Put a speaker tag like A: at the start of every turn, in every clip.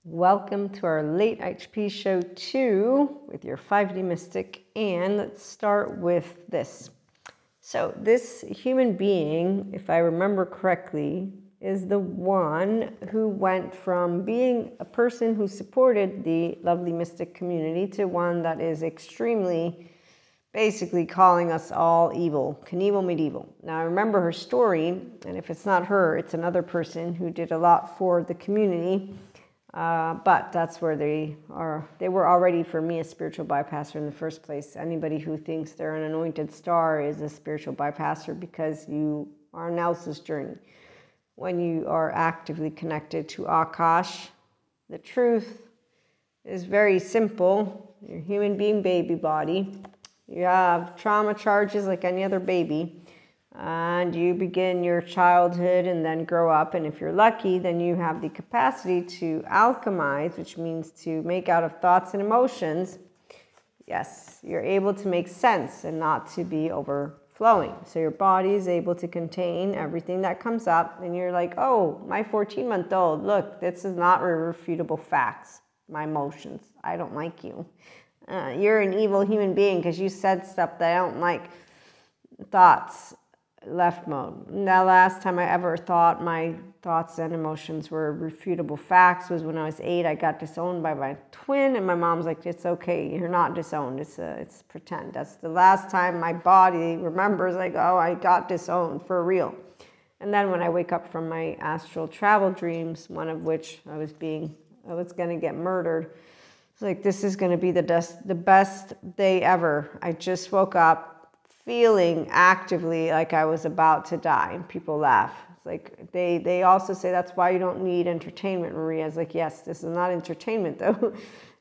A: Welcome to our late IHP show 2 with your 5D mystic, and let's start with this. So this human being, if I remember correctly, is the one who went from being a person who supported the lovely mystic community to one that is extremely basically calling us all evil, Knievel medieval. Now I remember her story, and if it's not her, it's another person who did a lot for the community. But that's where they were already, for me, a spiritual bypasser in the first place. Anybody who thinks they're an anointed star is a spiritual bypasser because you are an else's journey. When you are actively connected to Akash, the truth is very simple. You're a human being baby body. You have trauma charges like any other baby. And you begin your childhood and then grow up, and if you're lucky, then you have the capacity to alchemize, which means to make out of thoughts and emotions. Yes, you're able to make sense and not to be overflowing. So your body is able to contain everything that comes up, and you're like, oh, my 14-month-old, look, this is not irrefutable facts. My emotions, I don't like you. You're an evil human being because you said stuff that I don't like. Thoughts. Left mode. The last time I ever thought my thoughts and emotions were refutable facts was when I was 8. I got disowned by my twin, and my mom's like, it's okay, you're not disowned, it's pretend. That's the last time my body remembers, like, oh, I got disowned for real. And then when I wake up from my astral travel dreams, one of which I was going to get murdered, it's like, this is going to be the best day ever. I just woke up feeling actively like I was about to die, and people laugh. It's like they also say that's why you don't need entertainment, Maria. It's like, yes, this is not entertainment though.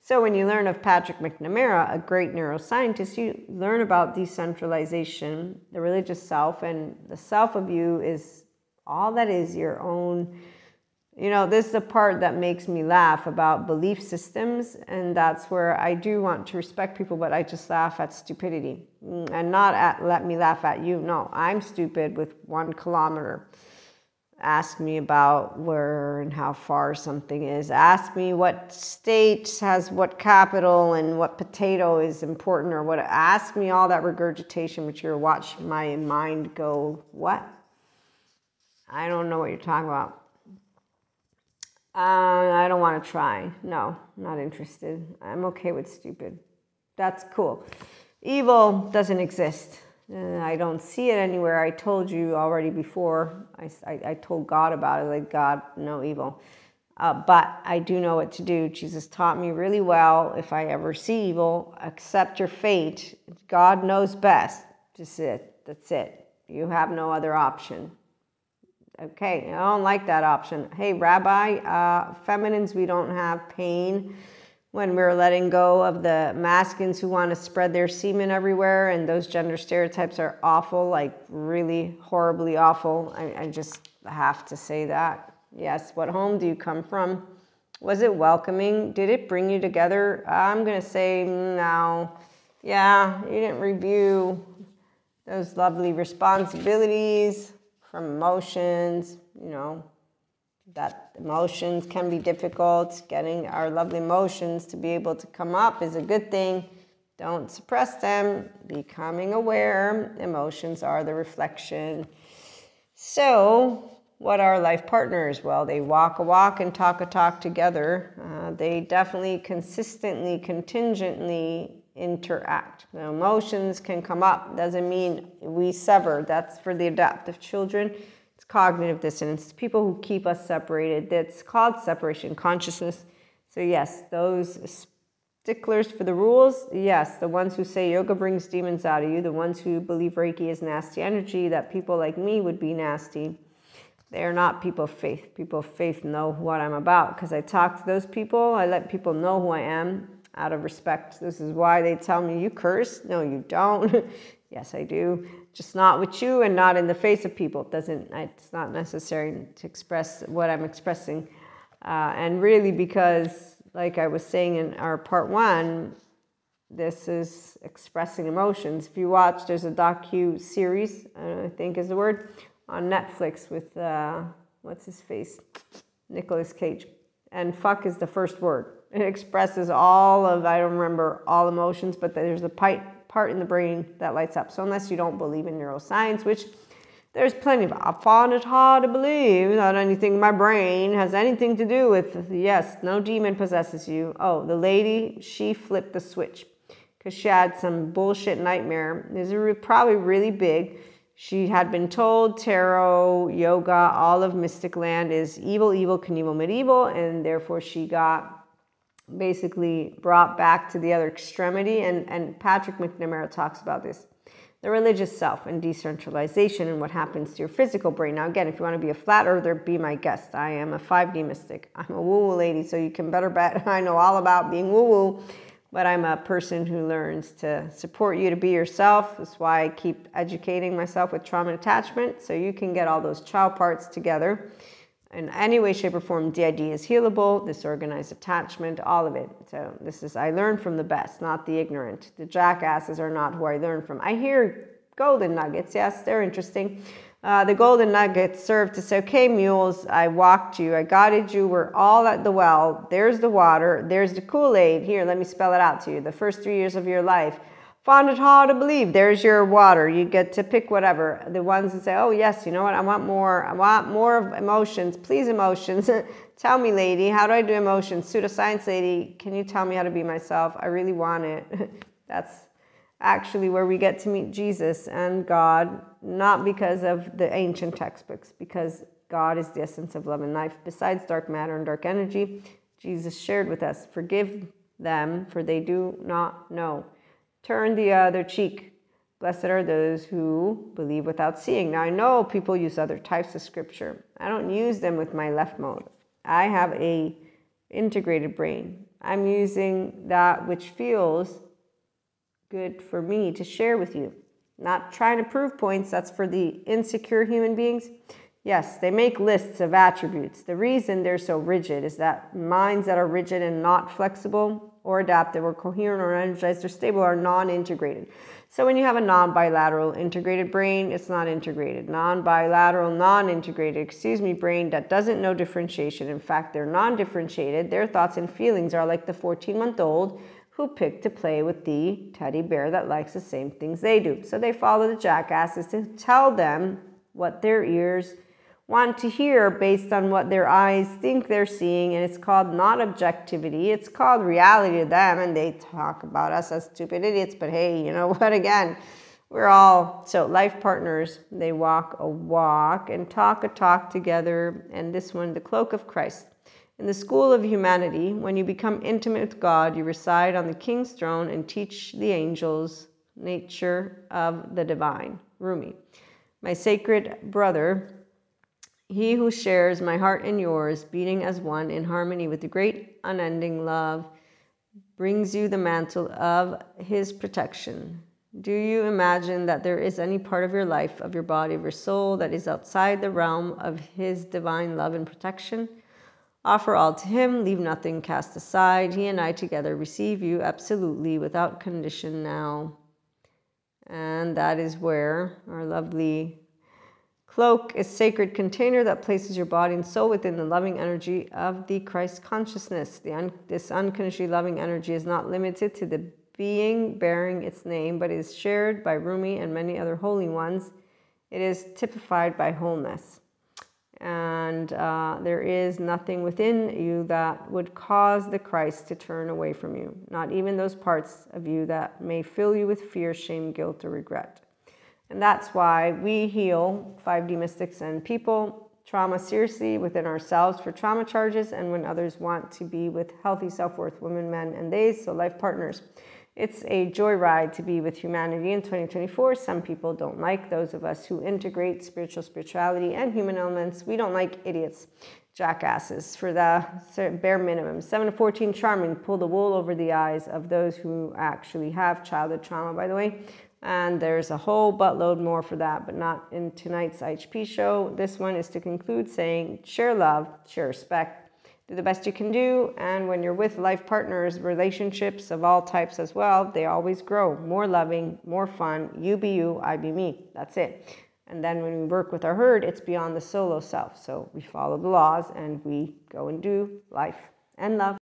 A: So when you learn of Patrick McNamara, a great neuroscientist, you learn about decentralization, the religious self, and the self of you is all that is your own. You know, this is the part that makes me laugh about belief systems, and that's where I do want to respect people, but I just laugh at stupidity. And not at let me laugh at you. No, I'm stupid with 1 kilometer. Ask me about where and how far something is. Ask me what state has what capital and what potato is important or what. Ask me all that regurgitation material. Watch my mind go, what? I don't know what you're talking about. I don't want to try. No, not interested. I'm okay with stupid. That's cool. Evil doesn't exist. I don't see it anywhere. I told you already before. I told God about it. Like, God, no evil. But I do know what to do. Jesus taught me really well. If I ever see evil, accept your fate. God knows best. Just it. That's it. You have no other option. Okay, I don't like that option. Hey, Rabbi, feminines, we don't have pain when we're letting go of the masculines who want to spread their semen everywhere, and those gender stereotypes are awful, like really horribly awful. I just have to say that. Yes, what home do you come from? Was it welcoming? Did it bring you together? I'm going to say no. Yeah, you didn't review those lovely responsibilities from emotions, you know, that emotions can be difficult. Getting our lovely emotions to be able to come up is a good thing. Don't suppress them. Becoming aware. Emotions are the reflection. So, what are life partners? Well, they walk a walk and talk a talk together. They definitely consistently, contingently interact. The emotions can come up. Doesn't mean we sever. That's for the adaptive children. It's cognitive dissonance. It's people who keep us separated. That's called separation consciousness. So yes, those sticklers for the rules, yes, the ones who say yoga brings demons out of you, the ones who believe Reiki is nasty energy, that people like me would be nasty. They are not people of faith. People of faith know what I'm about because I talk to those people. I let people know who I am out of respect. This is why they tell me, you curse? No, you don't. Yes, I do. Just not with you and not in the face of people. It's not necessary to express what I'm expressing. And really because, like I was saying in our part 1, this is expressing emotions. If you watch, there's a docu-series, I think is the word, on Netflix with, what's his face? Nicolas Cage. and fuck is the first word. It expresses all of, I don't remember all emotions, but there's a part in the brain that lights up. So unless you don't believe in neuroscience, which there's plenty of, I find it hard to believe that anything in my brain has anything to do with, yes, no demon possesses you. Oh, the lady, she flipped the switch because she had some bullshit nightmare. This is probably really big. She had been told tarot, yoga, all of mystic land is evil, Knievel, medieval, and therefore she got basically brought back to the other extremity. And Patrick McNamara talks about this. The religious self and decentralization and what happens to your physical brain. Now, again, if you want to be a flat earther, be my guest. I am a 5D mystic. I'm a woo-woo lady, so you can better bet I know all about being woo-woo, but I'm a person who learns to support you to be yourself. That's why I keep educating myself with trauma and attachment, so you can get all those child parts together. In any way, shape, or form, DID is healable, disorganized attachment, all of it. So this is, I learn from the best, not the ignorant. The jackasses are not who I learn from. I hear golden nuggets. Yes, they're interesting. The golden nuggets serve to say, okay, mules, I walked you, I guided you, we're all at the well. There's the water, there's the Kool-Aid. Here, let me spell it out to you. The first 3 years of your life. Found it hard to believe. There's your water. You get to pick whatever. The ones that say, oh, yes, you know what? I want more of emotions. Please, emotions. Tell me, lady, how do I do emotions? Pseudoscience lady, can you tell me how to be myself? I really want it. That's actually where we get to meet Jesus and God, not because of the ancient textbooks, because God is the essence of love and life. Besides dark matter and dark energy, Jesus shared with us, forgive them, for they do not know. Turn the other cheek. Blessed are those who believe without seeing. Now, I know people use other types of scripture. I don't use them with my left mode. I have a integrated brain. I'm using that which feels good for me to share with you. Not trying to prove points. That's for the insecure human beings. Yes, they make lists of attributes. The reason they're so rigid is that minds that are rigid and not flexible or adaptive or coherent or energized or stable are non-integrated. So when you have a non-bilateral integrated brain, it's not integrated. Non-bilateral, non-integrated, brain that doesn't know differentiation. In fact, they're non-differentiated. Their thoughts and feelings are like the 14-month-old who picked to play with the teddy bear that likes the same things they do. So they follow the jackasses to tell them what their ears want to hear based on what their eyes think they're seeing, and it's called not objectivity, it's called reality to them, and they talk about us as stupid idiots, but hey, you know what, again, we're all, so life partners, they walk a walk and talk a talk together, and this one, the cloak of Christ. In the school of humanity, when you become intimate with God, you reside on the king's throne and teach the angels nature of the divine. Rumi. My sacred brother, he who shares my heart and yours, beating as one in harmony with the great unending love, brings you the mantle of his protection. Do you imagine that there is any part of your life, of your body, of your soul, that is outside the realm of his divine love and protection? Offer all to him, leave nothing cast aside. He and I together receive you absolutely without condition now. And that is where our lovely cloak is sacred container that places your body and soul within the loving energy of the Christ consciousness. This unconditionally loving energy is not limited to the being bearing its name, but is shared by Rumi and many other holy ones. It is typified by wholeness. And there is nothing within you that would cause the Christ to turn away from you. Not even those parts of you that may fill you with fear, shame, guilt, or regret. And that's why we heal 5D mystics and people trauma seriously within ourselves for trauma charges, and when others want to be with healthy self-worth women, men, and theys, so life partners. It's a joyride to be with humanity in 2024. Some people don't like those of us who integrate spirituality and human elements. We don't like idiots, jackasses, for the bare minimum. 7 to 14 charming, pull the wool over the eyes of those who actually have childhood trauma, by the way. And there's a whole buttload more for that, but not in tonight's IHP show. This one is to conclude saying, share love, share respect, do the best you can do. And when you're with life partners, relationships of all types as well, they always grow. More loving, more fun. You be you, I be me. That's it. And then when we work with our herd, it's beyond the solo self. So we follow the laws and we go and do life. and love.